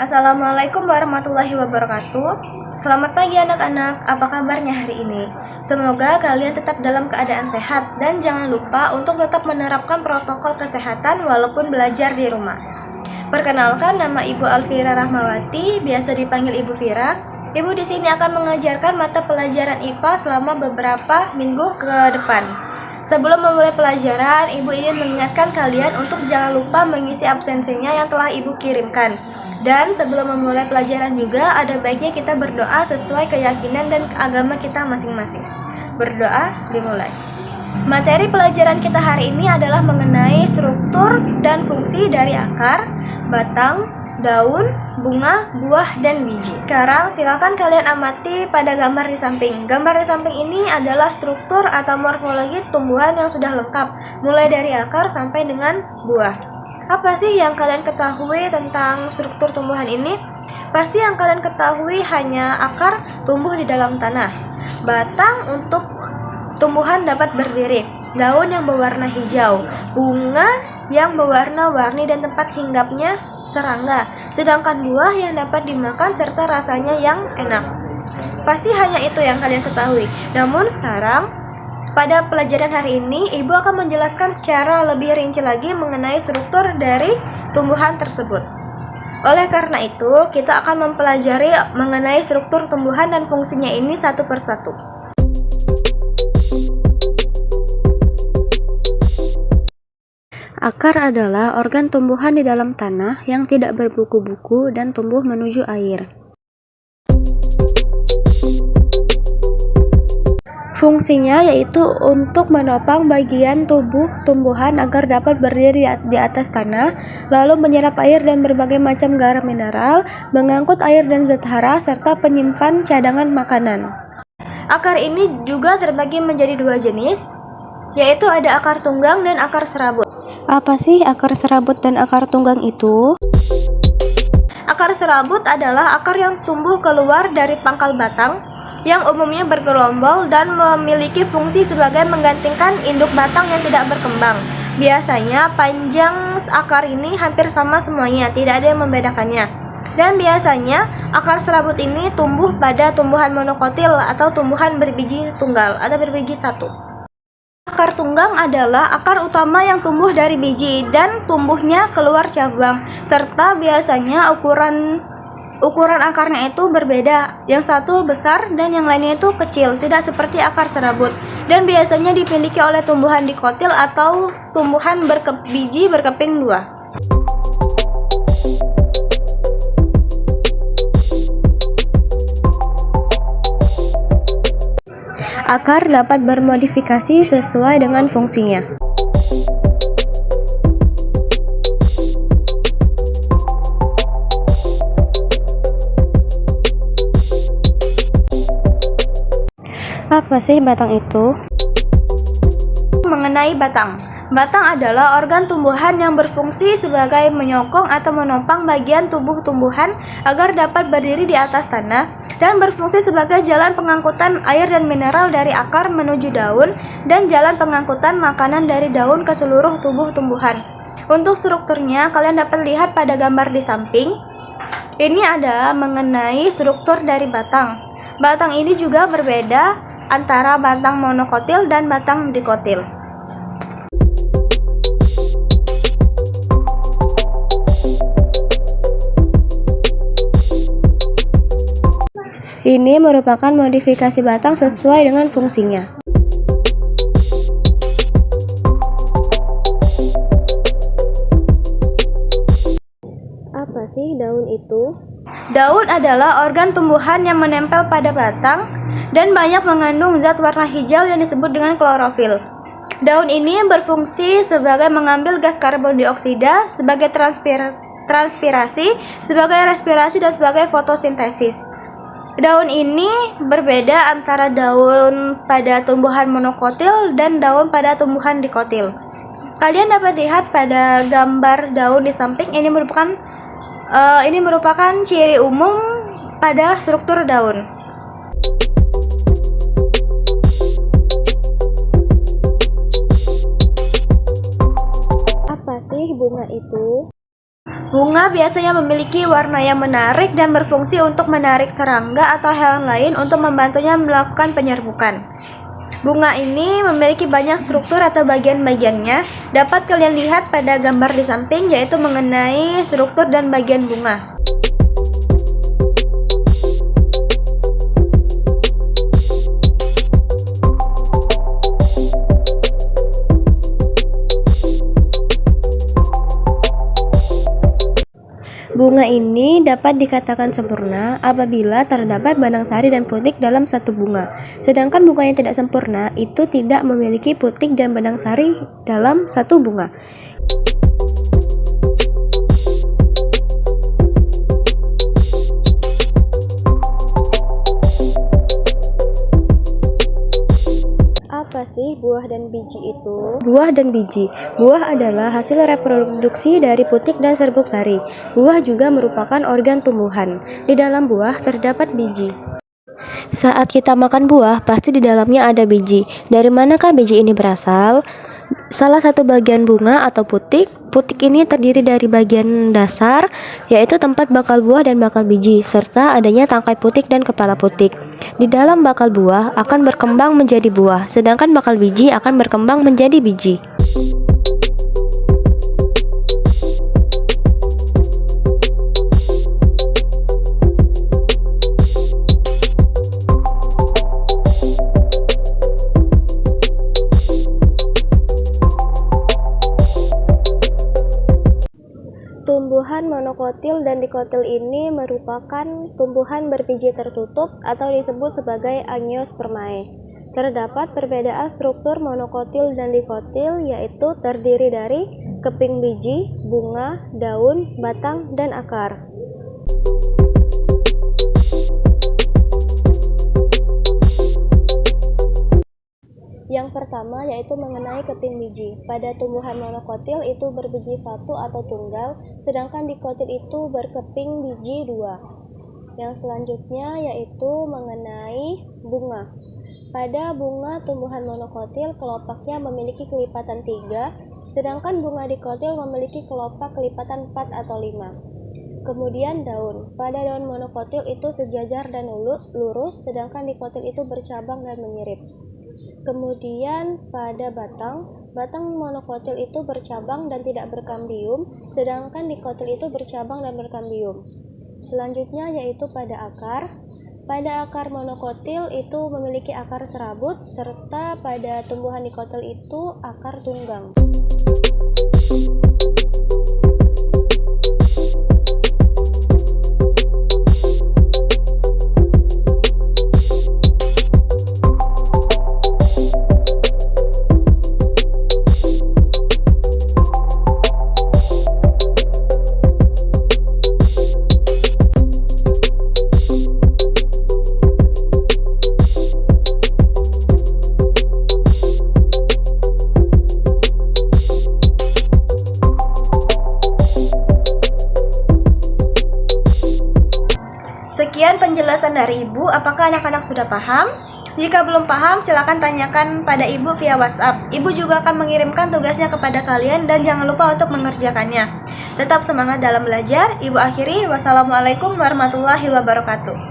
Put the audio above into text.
Assalamualaikum warahmatullahi wabarakatuh. Selamat pagi anak-anak, apa kabarnya hari ini? Semoga kalian tetap dalam keadaan sehat dan jangan lupa untuk tetap menerapkan protokol kesehatan walaupun belajar di rumah. Perkenalkan, nama Ibu Alfira Rahmawati, biasa dipanggil Ibu Fira. Ibu di sini akan mengajarkan mata pelajaran IPA selama beberapa minggu ke depan. Sebelum memulai pelajaran, Ibu ingin mengingatkan kalian untuk jangan lupa mengisi absensinya yang telah Ibu kirimkan. Dan sebelum memulai pelajaran juga, ada baiknya kita berdoa sesuai keyakinan dan agama kita masing-masing. Berdoa, dimulai. Materi pelajaran kita hari ini adalah mengenai struktur dan fungsi dari akar, batang, daun, bunga, buah, dan biji. Sekarang silakan kalian amati pada gambar di samping. Gambar di samping ini adalah struktur atau morfologi tumbuhan yang sudah lengkap, mulai dari akar sampai dengan buah. Apa sih yang kalian ketahui tentang struktur tumbuhan ini? Pasti yang kalian ketahui hanya akar tumbuh di dalam tanah, batang untuk tumbuhan dapat berdiri, daun yang berwarna hijau, bunga yang berwarna-warni dan tempat hinggapnya serangga, sedangkan buah yang dapat dimakan serta rasanya yang enak. Pasti hanya itu yang kalian ketahui. Namun sekarang pada pelajaran hari ini, Ibu akan menjelaskan secara lebih rinci lagi mengenai struktur dari tumbuhan tersebut. Oleh karena itu, kita akan mempelajari mengenai struktur tumbuhan dan fungsinya ini satu persatu. Akar adalah organ tumbuhan di dalam tanah yang tidak berbuku-buku dan tumbuh menuju air. Fungsinya yaitu untuk menopang bagian tubuh tumbuhan agar dapat berdiri di atas tanah, lalu menyerap air dan berbagai macam garam mineral, mengangkut air dan zat hara, serta penyimpan cadangan makanan. Akar ini juga terbagi menjadi dua jenis, yaitu ada akar tunggang dan akar serabut. Apa sih akar serabut dan akar tunggang itu? Akar serabut adalah akar yang tumbuh keluar dari pangkal batang, yang umumnya bergerombol dan memiliki fungsi sebagai menggantikan induk batang yang tidak berkembang. Biasanya panjang akar ini hampir sama semuanya, tidak ada yang membedakannya. Dan biasanya akar serabut ini tumbuh pada tumbuhan monokotil atau tumbuhan berbiji tunggal atau berbiji satu. Akar tunggang adalah akar utama yang tumbuh dari biji dan tumbuhnya keluar cabang, serta biasanya ukuran akarnya itu berbeda. Yang satu besar dan yang lainnya itu kecil, tidak seperti akar serabut. Dan biasanya dimiliki oleh tumbuhan dikotil atau tumbuhan biji berkeping dua. Akar dapat bermodifikasi sesuai dengan fungsinya. Apa sih batang itu? Mengenai batang. Batang adalah organ tumbuhan yang berfungsi sebagai menyokong atau menopang bagian tubuh tumbuhan agar dapat berdiri di atas tanah dan berfungsi sebagai jalan pengangkutan air dan mineral dari akar menuju daun dan jalan pengangkutan makanan dari daun ke seluruh tubuh tumbuhan. Untuk strukturnya, kalian dapat lihat pada gambar di samping. Ini ada mengenai struktur dari batang. Batang ini juga berbeda antara batang monokotil dan batang dikotil. Ini merupakan modifikasi batang sesuai dengan fungsinya. Apa sih daun itu? Daun adalah organ tumbuhan yang menempel pada batang dan banyak mengandung zat warna hijau yang disebut dengan klorofil. Daun ini berfungsi sebagai mengambil gas karbon dioksida, sebagai transpirasi, sebagai respirasi, dan sebagai fotosintesis. Daun ini berbeda antara daun pada tumbuhan monokotil dan daun pada tumbuhan dikotil. Kalian dapat lihat pada gambar daun di samping, ini merupakan ciri umum pada struktur daun. Apa sih bunga itu? Bunga biasanya memiliki warna yang menarik dan berfungsi untuk menarik serangga atau hewan lain untuk membantunya melakukan penyerbukan. Bunga ini memiliki banyak struktur atau bagian-bagiannya. Dapat kalian lihat pada gambar di samping, yaitu mengenai struktur dan bagian bunga. Bunga ini dapat dikatakan sempurna apabila terdapat benang sari dan putik dalam satu bunga. Sedangkan bunga yang tidak sempurna itu tidak memiliki putik dan benang sari dalam satu bunga. Apa sih buah dan biji itu? Buah dan biji. Buah adalah hasil reproduksi dari putik dan serbuk sari. Buah juga merupakan organ tumbuhan. Di dalam buah terdapat biji. Saat kita makan buah, pasti di dalamnya ada biji. Dari manakah biji ini berasal? Salah satu bagian bunga atau putik. Putik ini terdiri dari bagian dasar, yaitu tempat bakal buah dan bakal biji, serta adanya tangkai putik dan kepala putik. Di dalam bakal buah akan berkembang menjadi buah, sedangkan bakal biji akan berkembang menjadi biji. Tumbuhan monokotil dan dikotil ini merupakan tumbuhan berbiji tertutup atau disebut sebagai Angiospermae. Terdapat perbedaan struktur monokotil dan dikotil, yaitu terdiri dari keping biji, bunga, daun, batang, dan akar. Yang pertama yaitu mengenai keping biji. Pada tumbuhan monokotil itu berbiji satu atau tunggal, sedangkan dikotil itu berkeping biji dua. Yang selanjutnya yaitu mengenai bunga. Pada bunga tumbuhan monokotil, kelopaknya memiliki kelipatan 3, sedangkan bunga dikotil memiliki kelopak kelipatan 4 atau 5. Kemudian daun. Pada daun monokotil itu sejajar dan lurus, sedangkan dikotil itu bercabang dan menyirip. Kemudian pada batang monokotil itu bercabang dan tidak berkambium, sedangkan dikotil itu bercabang dan berkambium. Selanjutnya yaitu pada akar. Pada akar monokotil itu memiliki akar serabut, serta pada tumbuhan dikotil itu akar tunggang. Sekian penjelasan dari Ibu. Apakah anak-anak sudah paham? Jika belum paham, silakan tanyakan pada Ibu via WhatsApp. Ibu juga akan mengirimkan tugasnya kepada kalian dan jangan lupa untuk mengerjakannya. Tetap semangat dalam belajar. Ibu akhiri. Wassalamualaikum warahmatullahi wabarakatuh.